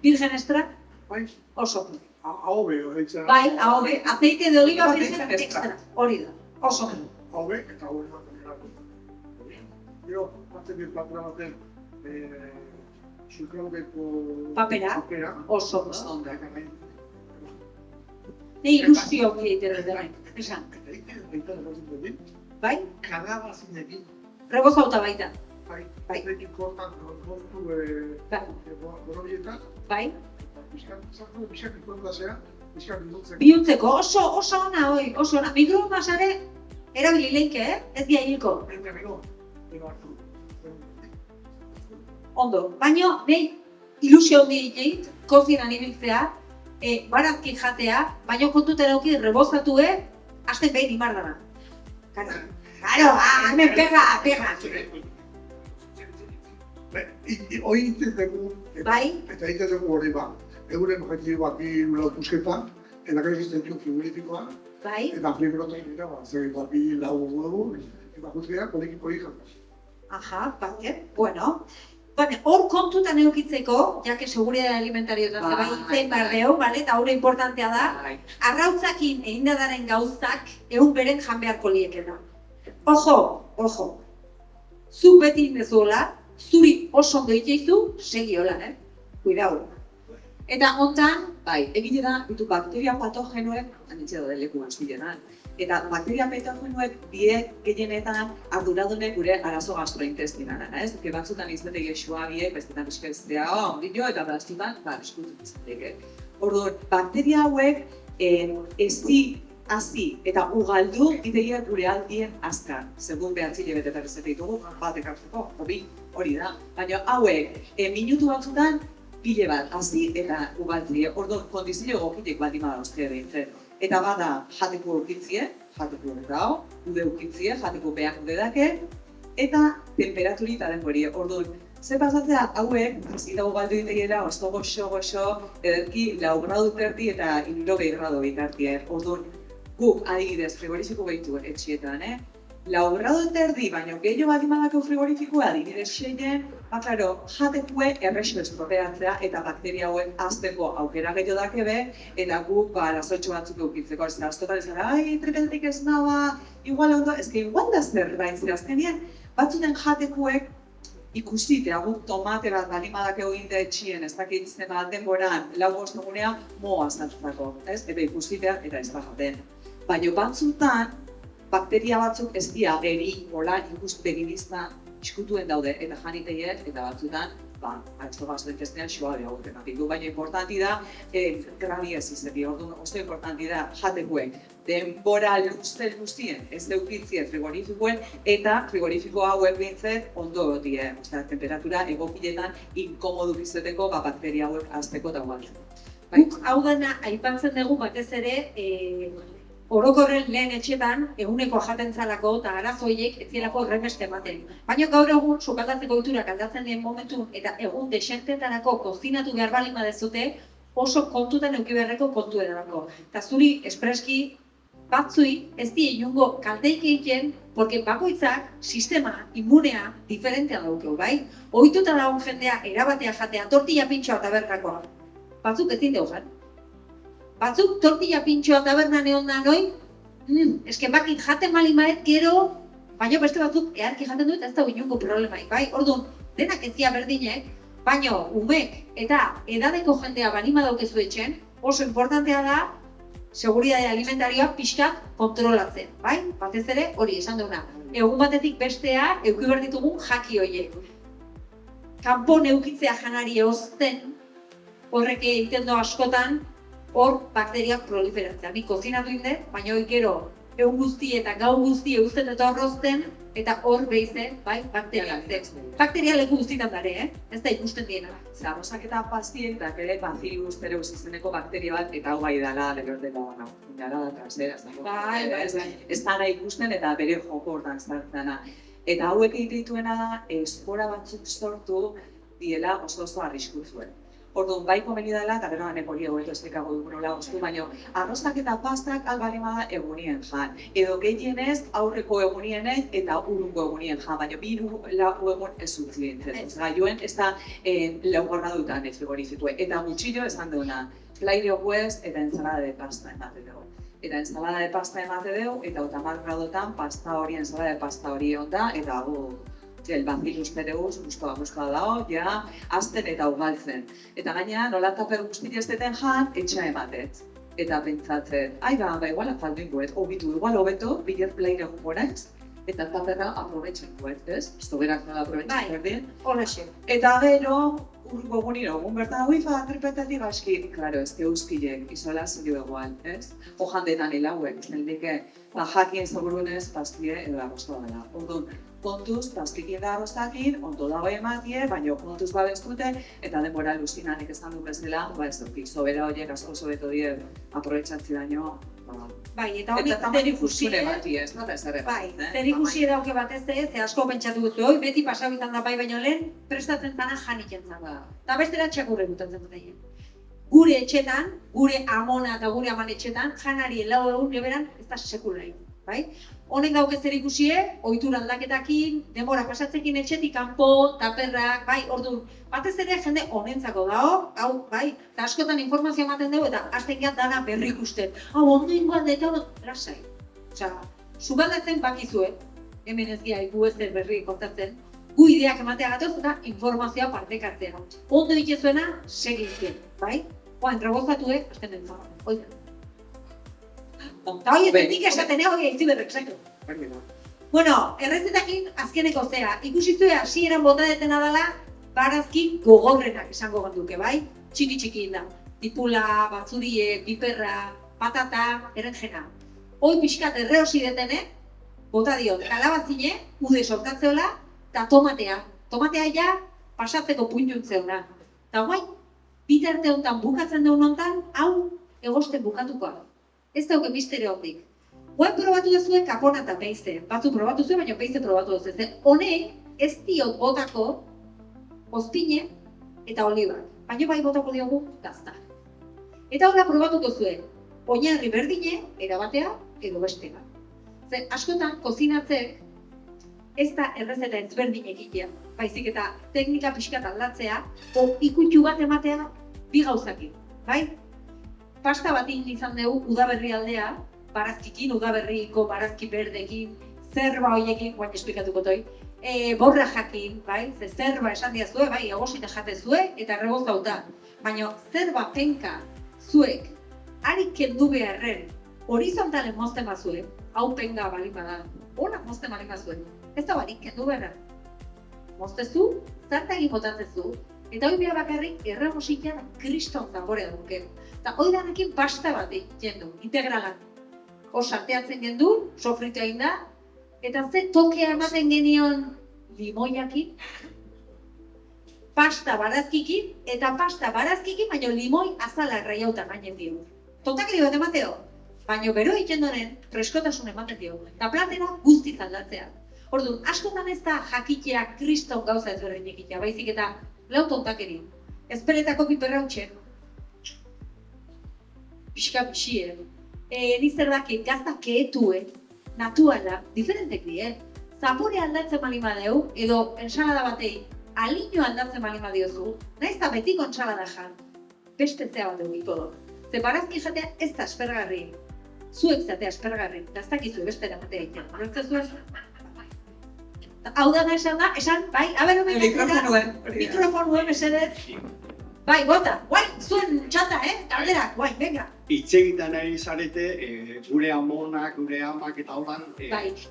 Virgen extra, bai, oso. ahobe, egiten. Bai, ahobe, aceite de oliva Virgen virgen extra. extra, hori da, oso. Ahobe, eta ahobe bat egiten. Gero, batzen dut papera baten, sukraubeko Papera. Oso. Ondo. Ne ilusio egiten dut denek, esan. Eta egiten dut, Bai, kanabazinekin, rebozauta baita. bai, Bai. egin kortan, kortu, Bai, borobietan, bai. Bizkat ikontasea, bizkat minutzeko. Bihuntzeko oso ona hoi, oso ona. Mikroondas-are erabili leike, ez dia hilko. Ondo, baina nahi ilusio handi egit, kozinan ibiltzea, barazki jatea, baina kontuten eduki rebozatue, hasten behin imardana. Karo, hemen pega. Hoi egiten dugu, Bai, eta egiten dugu hori ba, euren objektiboak bi lautusketan, eta gero egiten dugu frigoritikoa, bai. eta frigorotak dira, zer bi lau dugu, eta guztiak kolekiko egin. Aha, bate, bueno. Bane, hor kontutan edukitzeko, jake seguridade alimentario eta Bai, zein behar deu, bale, eta hori importantea da, Bai. arrautzakin egindadaren gauzak egun beren jan beharko liekena. Ojo, zuk beti indezuela, zuri oso ondo itxeizu, segi hola, Cuidao. Eta hontan, Bai, egile da, ditu bakteria patogenoek, anitxe da leku guztietan. Eta bakteria patogenoek biek gehienetan arduradunek gure arazo gastrointestinala, ez? Ke batzutan izateke gexua biek, bestetan eskeztea, ondillo, eta batzutan, eskutu izateke. Orduan, bakteria hauek hazi eta ugaldu ideia gure aldien azkar. Segun behatzi lebetetan ez ditugu, batek hartzeko, hori da. Baina hauek, minutu batzutan, pile bat, hazi eta ugaltzie. Orduan, kondizio gokitek baldin bada uste behintzen. Eta bada, jateko ukitzie, jateko urrao, ude ukitzie, jateko behak ude dake, eta temperaturi eta denbori. Orduan, ze pasatzea, hauek, hazi da ugaldu ditegera, osto goxo, ederki 4 gradu terdi eta 60 gradu bitartie. Orduan, guk adibidez frigoriziko behitu etxietan, 4 gradu terdi, baina gehiago baldin badako frigorifikoa adibidez 6, klaro, jatekue errexo estropeatzea eta bakteria hauen azteko aukera gehiago dakebe, eta guk arazotxo batzuk eukitzeko. Ez da, askotan ez da, tripetetik ez naba, igual ondo, ez igual da zerbait, azkenean, batzuten jatekuek ikusitea guk tomate bat baldin badakegu egin etxien, ez dakit zenbat denboran, 4-5 egunean, moa zartzako, ez? Eta ikusitea eta ez da jaten. Baina batzutan, bakteria batzuk ez dira eri, hola, ikuspegi biztan, iskutuen daude, eta janiteiek, eta batzutan esto gasto intestinal suave hauetatik du, baina importanti da grabia ez izati, orduan oso importanti da jatekuek denbora luzien ez eukitzie frigorifikoen eta frigorifiko hauek bintzet ondo gotie, osea, temperatura egokiletan inkomodu bizeteko bakteria hauek azteko eta gualtzeko. Guk hau dena aipatzen dugu batez ere orokorren lehen etxetan eguneko jaten zalako eta arazoiek ez zielako horrenbeste ematen. Baina gaur egun sukaldatzeko ohiturak aldatzen den momentu eta egun desentetarako kozinatu behar balin badezute oso kontutan eduki beharreko kontuetarako. Eta zuri espreski batzui ez die inongo kalteik egiten, porque bakoitzak sistema immunea diferentea daukeu, bai? Ohituta dagoen jendea erabatea jatea tortilla pintxoa tabernakoa. Batzuk ezin deugan. Batzuk tortilla pintxoa tabernan egon da noi, eske bakit jaten malin maet gero, baina beste batzuk eharki jaten dut ez da inongo problemaik, bai? Orduan, denak ez dira berdinek, baina umek eta edadeko jendea balima daukezu etxen, oso importantea da seguridade alimentarioa pixkat kontrolatzen, bai? Batez ere hori esan duguna. Egun batetik bestea eduki behar ditugun jaki horiek. Kanpon eukitzea janari ozten, horrek egiten du askotan, hor bakteriak proliferatzea. Ni kozinatu indet, baina hori gero egun guzti eta gau guzti eusten eta horrozten, eta hor behize, bai, bakteriak. Bakteria leku guztietan dare, ez da ikusten diena. Zarosak eta pazientak ere Bacillus cereus izeneko bakteria bat, eta hau bai dela, lehordela bana, puñalada trasera, ez dara ikusten eta bere joko hortan zartzena. Eta hauek egituena da, espora batzuk sortu diela oso arrisku zuen. Orduan, bai komeni dela, eta gero ganek hori egoetu esplikago dugu nola ostu, baina arroztak eta pastak albarima da egunien jan. Edo gehienez aurreko egunien eta urungo egunien jan, baina bi lau egun ez utzi dintzen. Gaioen ez da laugorra dutan ez frigorizitue. Eta gutxillo esan duena, plaire huez eta ensalada de pasta emate dugu. Eta ensalada de pasta emate dugu, eta 80 gradotan pasta hori, ensalada de pasta hori onda, eta el Bacillus cereus guztua dago, ja, azten eta ugaltzen. Eta gaina, nola taper guztia ez deten jan, etxa ematet. Eta pentsatzen, igual afaldu ingoet, obitu igual hobeto, biler plaire gukoraiz, eta taperra aprobetxen guet, ez? Estogerak nola aprobetxen berdin. Horrexe. Eta gero, urgo egunero, egun bertan, tripetatik aski, klaro, ez que euskilek, isolazio egoan, ez? Ojandetan hilauek, zeldike, jakien zaburunez, pastie edo agosto dela. Orduan, kontuz, pastikien da agostakin, ondo dago ematie, baina kontuz babestute, eta denbora luzinanik esan du bezala, ez duki, sobera horiek asko sobeto die aprobetxatzi daño. Bai, eta honek zerikusie, zerikusie dauke batez ez, asko pentsatu duzu, hoi beti pasau izan da bai baino lehen, prestatzen zana janik entzan da. Eta bestera txakurre duten zen dut. Gure etxetan, gure amona eta gure aman etxetan, janari lau egun neberan ez da sekula egin, bai? Honek dauke zerikusie, ohitura aldaketakin, denbora pasatzekin etxetik kanpo, taperrak, bai, orduan, batez ere jende honentzako dago, hau, bai, eta askotan informazio ematen dugu eta hasten gehat dana berri ikusten. Hau, ondo ingoan da eta lasai. Osea, sugaldatzen bakizue, hemen ez gira gu ez berri kontatzen, gu ideak ematea gatoz eta informazioa partekatzea. Ondo itezuena, segizien, bai? Entregozatuek, hasten den zago, oitan. Eta hori ez nik esaten hori egin berrek, zaitu. Bueno, errezetakin azkeneko zea. Ikusizue hasieran bota detena dela, barazki gogorrenak esango ganduke, bai? Txiki da. Tipula, batzurie, piperra, patata, erenjena. Hoi pixkat erreosi detene, bota diot, kalabazine, ude sortatzeola, eta tomatea. Tomatea ja pasatzeko puintuntzeona. Eta guai, bitarte honetan bukatzen deun honetan, hau egosten bukatukoa. Ez dauke misterio hondik. Guain probatu duzue kapona eta peize. Batzu probatu zuen, baina peize probatu duzue. Honek ez diot botako ozpine eta olibak. Baina bai botako diogu gazta. Eta horra probatuko zuen. Oinarri berdine, erabatea edo bestela. Zer, askotan kozinatzek ez da errezeta ezberdin egitea. Baizik eta teknika pixkat aldatzea, ikutxu bat ematea bi gauzakin. Bai? Pasta bat izan dugu udaberri aldea, barazkikin, udaberriko barazki berdekin, zerba horiekin, guain esplikatuko toi, borra jakin, bai? Ze zerba esan diazue, bai, egosita jate zue eta rebozauta. Baina zerba penka zuek, harik kendu beharren, horizontalen mozten bazue, hau penga balin bada, hola mozten balin bazue, ez da barik kendu beharren. Moztezu, zartagin botatzezu, Eta hori behar bakarrik erremosikia da kriston zaborea duke. Eta hori danekin pasta bat egiten du, integralan. Hor sarteatzen gendu, sofrito egin da, eta ze tokea ematen genion limoiakin, pasta barazkikin, eta pasta barazkikin, baina limoi azala erraiauta gainen dio. Tontakeri bat emateo, baina bero egiten donen freskotasun ematen dio. Eta platera guztiz aldatzea. Orduan, askotan ez da jakitea kriston gauza ezberdin egitea, baizik eta lau tontakeri. Ezpeletako piperra utxen. Pixka pixien. Nizer dakit, gazta keetue, natuala, diferentek die. Zapore aldatzen bali madeu, edo ensalada batei aliño aldatzen bali madiozu, nahiz da betiko ensalada jan, beste zea bat egiko do. Ze barazki jatea ez da aspergarri. Zuek zatea aspergarri, eta ez dakizu beste eramatea egiten. Horretzen zuen? Hau da esan, bai, abero mikrofonuen mesedez. Bai, bota, guai, zuen txata, talderak, guai, venga. Itxegitan ari zarete, gure amonak, gure amak eta holan,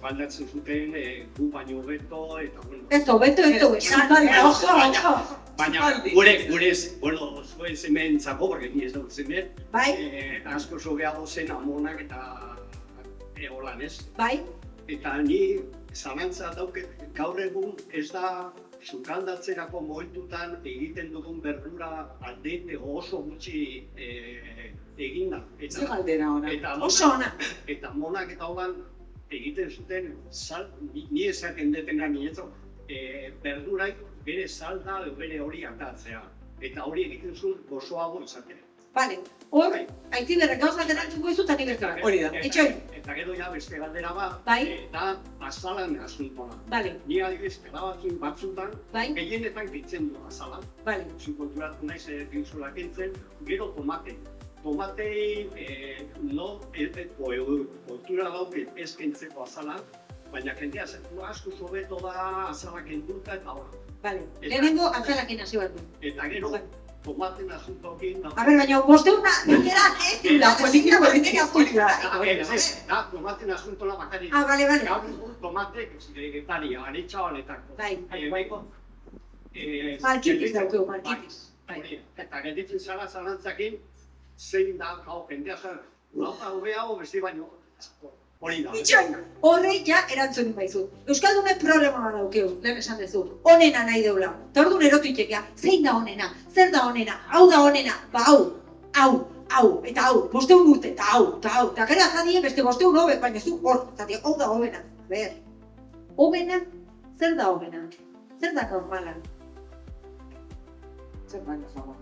baldatzen zuten gu baino hobeto, eta bueno. Ez hobeto, esan, ojo. Baina gure, bueno, zuen zemen txako, porque ni ez dut zemen, asko sobeago zen amonak eta holan ez. Bai. Eta ni zalantza dauket, gaur egun ez da sukaldatzerako momentutan egiten dugun berdura aldete oso gutxi egin da. Zer galdera ona? Oso ona. Eta monak eta holan egiten zuten, ni esaten detena nietzo, berduraik bere salda bere hori atatzea. Eta hori egiten zuen gozoago izatea. Bale, hor, haiti berrek gauzak erantzuko izu eta nibertuak. Hori da. Etxoi. Eta gero ja beste galdera bat, da azalan asuntoa. Bale. Ni adibidez, batzutan, gehienetan ditzen du azalan. Bale. Zukonturatu naiz pinzulak entzen, gero tomate. Tomatei, kultura dauket ez kentzeko azalan, baina jendea zentu asko zobeto da azalak enduta eta hor. Bale, lehenengo azalakin hasi bat du. Eta gero, tomaten asuntokin... A ber, baina, bosteuna, nintera, La política azkultura. Tomaten asuntola bakari. Bale. Gaur tomatek getaria, aritxabaletako. Bai. Markitis daukeu, markitis. Eta gelditzen zara zalantzakin, zein da, jendea zara, lauta hobeago beste baino. Hori da. Horre ja erantzunin baizu. Euskaldunek problema bat daukeu, lehen esan dezu. Onena nahi deula. Eta orduan erotu itxekea, zein da onena, zer da onena, hau da onena, ba hau, eta hau, bosteun urte, eta hau. Eta gero azadie beste bosteun hobe, baina zu hor, eta hau da hobena. Ber, hobena, zer da hobena? Zer da normala? Zer da normala?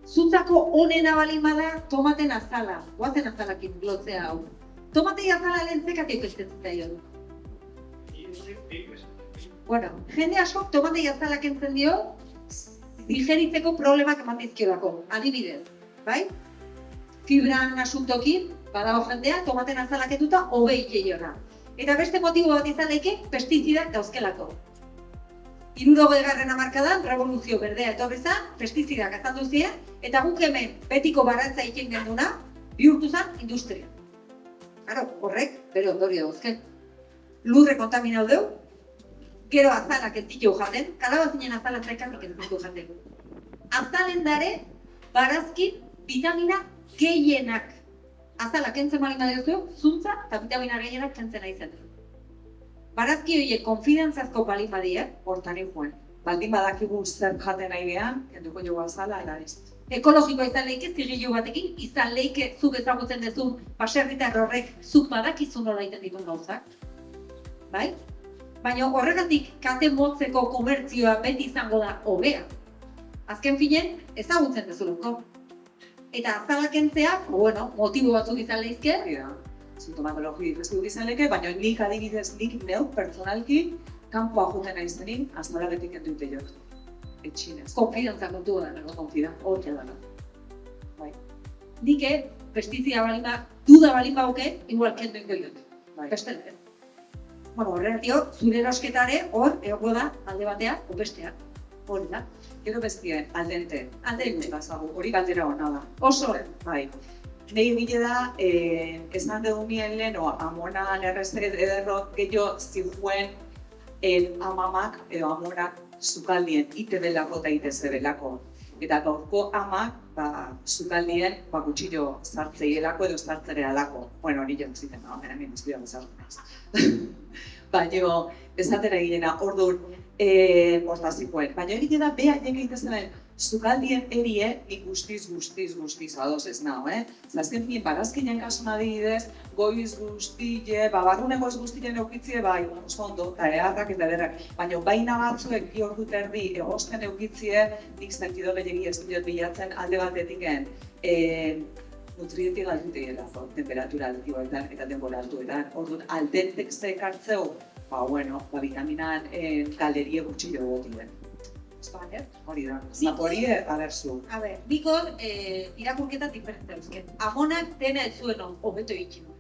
Zutzako onena balin bada, tomaten azala, guazen azalakin lotzea hau. Tomatei azala lehen zekatik ez zitzaion. Bueno, jende askok tomatei azala kentzen dio, digeritzeko problemak eman dizkiolako, adibidez, bai? Fibran asuntokin, badago jendea, tomaten azala kenduta, hobei jeiora. Eta beste motibo bat izan daike, pestizidak dauzkelako. 60. hamarkadan, revoluzio berdea etorri zen, pestizidak azaldu ziren, eta guk hemen betiko barantza egiten genduna, bihurtu zen industria. Claro, horrek, bere ondorio dauzken. Lurre kontaminau deu, gero azalak ez ditu jaten, kalabazinen azalak zaikantik ez ditu jaten. Azalen dare, barazkin vitamina gehienak. Azalak kentzen bali madiozu, zuntza eta vitamina gehienak kentzen aizen. Barazki horiek konfidantzazko bali badiek, hortan joan. Baldin badakigu zer jaten nahi behan, kenduko jogu azala, ala ez. Ekologikoa izan lehike, zirrilu batekin, izan lehike zuk ezagutzen dezun baserritar horrek zuk badakizu nola egiten ditun gauzak. Bai? Baina horregatik kate motzeko komertzioa beti izango da hobea. Azken finen, ezagutzen dezuleko. Eta azalak entzeak, motibo batzuk izan lehizke. Sintomatologi diferentzia izan lehike, baina nik adibidez nik neuk pertsonalki kanpoa juten aizenin, azala betik entute jok. Etxinez. Konfidantza kontu da, nago. Horte da. Bai. Nike, pestizia balin ba, duda balin bauke, igual kendu ingo jot. Beste ez. Bueno, horregatio, zure erosketare, hor, egongo da, alde batea, bestea. Hori da. Gero bestien, aldente. Aldente. Hori galdera hona da. Oso. Bai. Nei bile da, esan dugu mien lehen, amonan errezet ederro gehiago ziguen amamak edo amonak sukaldien ite belako eta ite zebelako. Eta gaurko amak, sukaldien gutxillo zartzeielako edo zartzerealako. Bueno, hori joan ziten, hemen guztia bezartzen. Baina, esatera egitena, orduan, hortazikoen. Baina egiten da, beha egiten zen, sukaldien erie, nik guztiz ados ez nago, Zazken fin, barazkinen kasuna adibidez, goiz guztile, barruneko ez guztile neukitzie, bai, oso ondo, eta eharrak eta ederrak. Baina baina batzuek bi ordu terdi egosten eukitzie, nik sentido gehiagi ez dut bilatzen alde batetik nutrientik galduteela, temperatura altioetan eta denbora altuetan. Orduan, aldentek zekartzeu, vitaminan galderie gutxillo egotien. Hori da, zapori abertzu. A ber, bikon irakurketa diferente eusken. Amonak dena ez zuen hobeto egiten.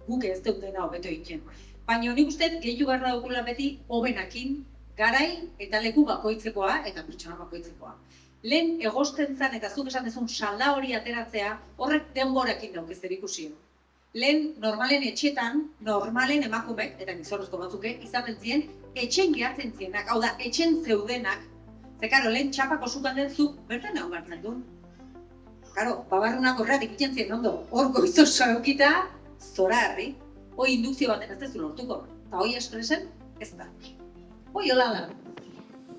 Guk ez dut dena hobeto egiten. Baina nik uste gehiago behar daukula beti hobenakin, garai eta leku bakoitzekoa eta pertsona bakoitzekoa. Lehen egosten zen eta zuk esan dezun salda hori ateratzea, horrek denborakin dauk ez ikusi. Lehen normalen etxetan, normalen emakumek, eta nizorozko batzuke, izaten ziren, etxen gehatzen zienak, hau da, etxen zeudenak. Ze, karo, lehen txapako zukalden zuk, bertan hau gartzen duen. Karo, babarrunak horretik egiten ziren ondo, hor goizo saukita, zora harri, hoi indukzio baten ez dezu lortuko, eta hoi eskresen, ez da. Hoi hola da.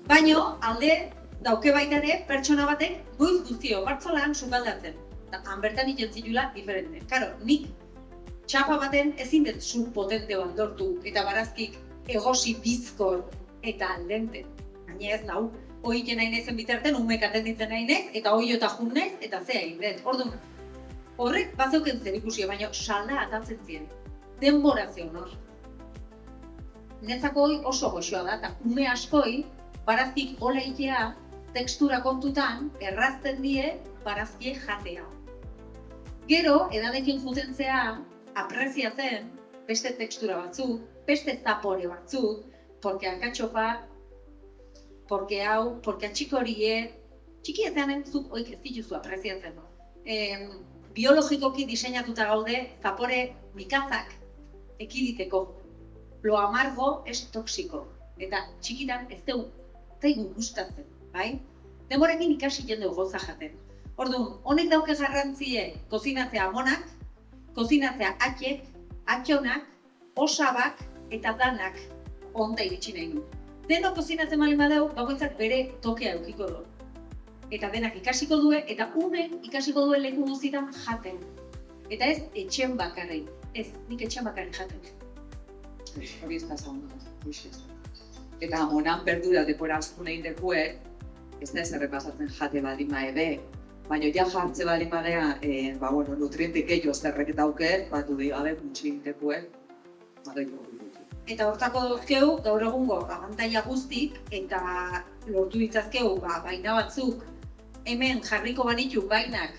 Baina, alde, dauke baita ere, pertsona batek goiz guztio bartzolan sukaldatzen. Eta han bertan egiten zilula diferente. Karo, nik txapa baten ezin dut zu potente bat lortu eta barazkik egosi bizkor eta aldente. Baina ez nau, hoi egiten nahi naizen bitarten, umek atenditzen nahi naiz, eta hoi eta jun naiz, eta zea egin dut. Orduan, horrek bazeuken zer ikusia, baina salda atatzen ziren. Denbora zion hor. Netzako hoi oso goxoa da, eta ume askoi, barazkik hola egitea, tekstura kontutan, errazten die barazkie jatea. Gero, edadekin jutentzea, apreziatzen beste tekstura batzuk, beste zapore batzuk, porque akatxopa, porque hau, porque atxikorie, txikietan entzuk oik ez dituzu apreziatzen. Biologikoki diseinatuta gaude zapore mikazak ekiditeko. Lo amargo es toxiko, eta txikitan ez dugu zaigu gustatzen, bai? Denborekin ikasi jende goza jaten. Orduan, honek dauke garrantzie kozinatzea amonak, kozinatzea atxek, atxonak, osabak eta danak onta iritsi nahi du. Denok kozinatzen malin badeu, bakoitzak bere tokea eukiko du. Eta denak ikasiko due, eta umen ikasiko duen leku guztietan jaten. Eta ez etxen bakarri, ez, nik etxen bakarri jaten. Hori ez da zaundu, eta amonan berdura depora asko nahi dekue, ez da ez errepasatzen jate baldin ebe, baina ja jartze baldin bagea, nutrientik gehiago zerrek eta auke, batu di gabe gutxi dekue, Eta hortako dozkeu, gaur egungo abantaila guztik, eta lortu ditzazkeu baina batzuk, hemen jarriko banitu bainak,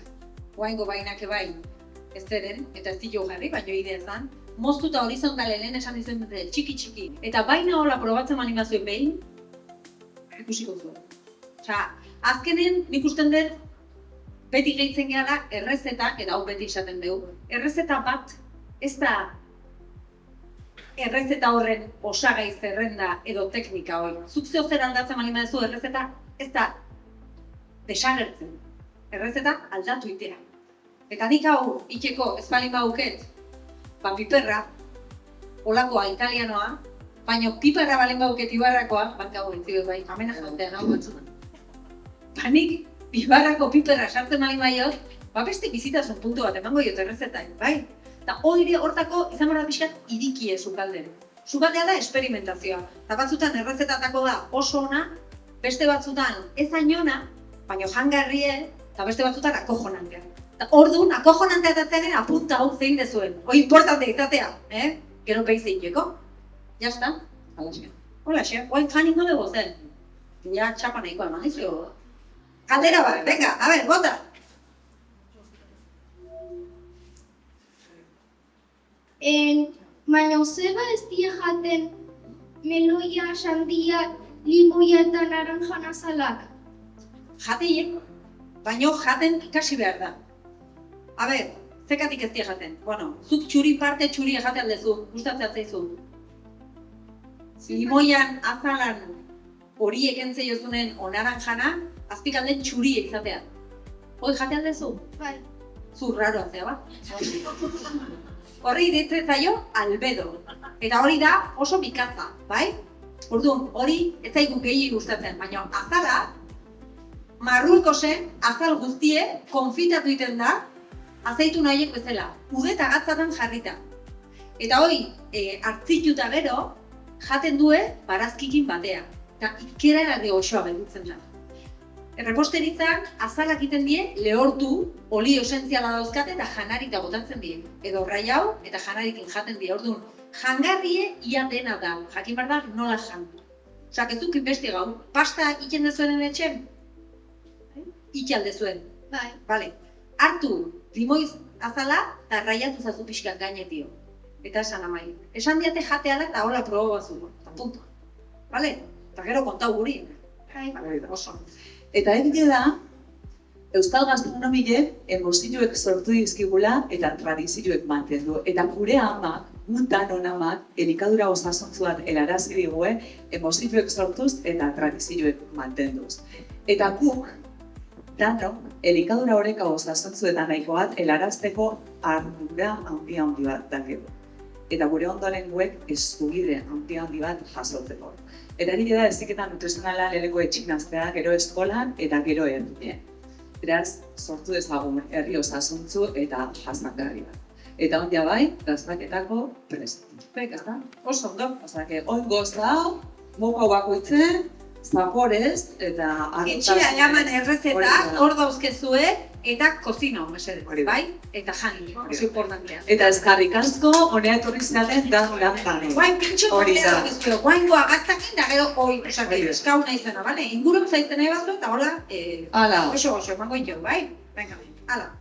oaingo bainak ebai, ez zeren, eta ez ditu jarri, baina idea zan, moztuta horizontale lehen esan dizen dute, txiki-txiki. Eta baina hola probatzen mani bazuen behin, ikusiko zuen. Azkenen nik usten dut, beti gehitzen gehala errezetak, eta hau beti esaten dugu. Errezeta bat, ez da errezeta horren osagai zerrenda edo teknika hori. Zuk zeo zer aldatzen mani baduzu errezeta, ez da desagertzen. Errezeta aldatu itea. Eta nik hau itxeko ez balin baduket, piperra, olakoa italianoa, baina piperra balin baduket ibarrakoa, hau entzibet bai, amena jatean hau batzutan. Nik ibarrako piperra sartzen balin baiot, beste bizitasun puntu bat emango jot errezetain, bai? Eta hori hortako izan behar da pixkat irikie sukalden. Sukaldea da esperimentazioa. Eta batzutan errezetatako da oso ona, beste batzutan ez hain ona, baina jangarrie, eta beste batzutan akojonantea. Orduan, akojonantea datzen apunta hau zein dezuen. Hoi importante izatea, gero behi zeineko. Jazta? Holaxe, oain janingo dugu zen. Ja, txapa nahikoa eman izio. Kaldera bat, venga, a ver, bota! Baina zeba ez dira jaten meloia, sandia, limoia eta naranjan azalak. Jateien, baina jaten ikasi behar da. A ber, zekatik ez dira jaten? Bueno, zuk txuri parte txuri jaten aldezu, gustatzen zaizu. Limoian, azalan, hori ekentze jozunen onaran jana, azpikalden txuria izatea. Hoi jatean dezu? Bai. Zu raro azea, ba? Horri ditzen zaio albedo. Eta hori da oso mikatza, bai? Orduan, hori ez zaigu gehi gustatzen, baina azala, Marruekosen azal guztie konfitatu egiten da azeitu nahiek bezala, ude eta gatzatan jarrita. Eta hori, hartzituta gero, jaten due barazkikin batea. Eta ikera erade osoa gelditzen da. Erreposteritzak azalak egiten die lehortu, olio esentziala dauzkate eta janarita botatzen die. Edo raiau eta janarikin jaten die. Orduan, jangarrie ia dena da, jakin behar da nola jan. Osak ez duk investigau, pasta iten dezuenen etxen? Ite aldezuen. Bai. Vale. Hartu, limoiz azala eta raiatu zazu pixkat gainetio. Eta esan amai. Esan diate jateala eta hola proba bazu. Eta punto. Vale? Eta gero kontau guri. Bai. Oso. Eta egia da, euskal gastronomile emozioek sortu dizkigula eta tradizioek mantendu. Eta gure amak, gutan amak, elikadura osasuntzuan helarazi digue, emozioek sortuz eta tradizioek mantenduz. Eta guk, dano, elikadura horreka osasuntzuetan nahiko bat helarazteko ardura handi bat dakigu. Eta gure ondorengoek eskubide handi bat jasotzeko. Eta egia da heziketa nutrizionala lehenengo etxinaztea, gero eskolan eta gero herrien. Beraz, sortu dezagun herri osasuntzu eta jasangarri bat. Eta ondia bai, gaztaketako prest. Ezta? Oso ondo. Osake, oingoz da, moko bakoitzen, zaporez eta Etxea eraman errezeta, Hori da. hor dauzkezue, eta kozina mesedez, Hori da. bai? Eta jani, oso importantea. Eta eskarrik asko, honea etorri zaten dan jani. Guain pintxo Hori da. kontea duzkio, guaingoa gaztakin da gero hoi, osake, Hori da. eskau nahi zena, bale? Ingurun zaiten nahi bazu, eta hola, Hala. oso emango ito, bai? Venga, hala.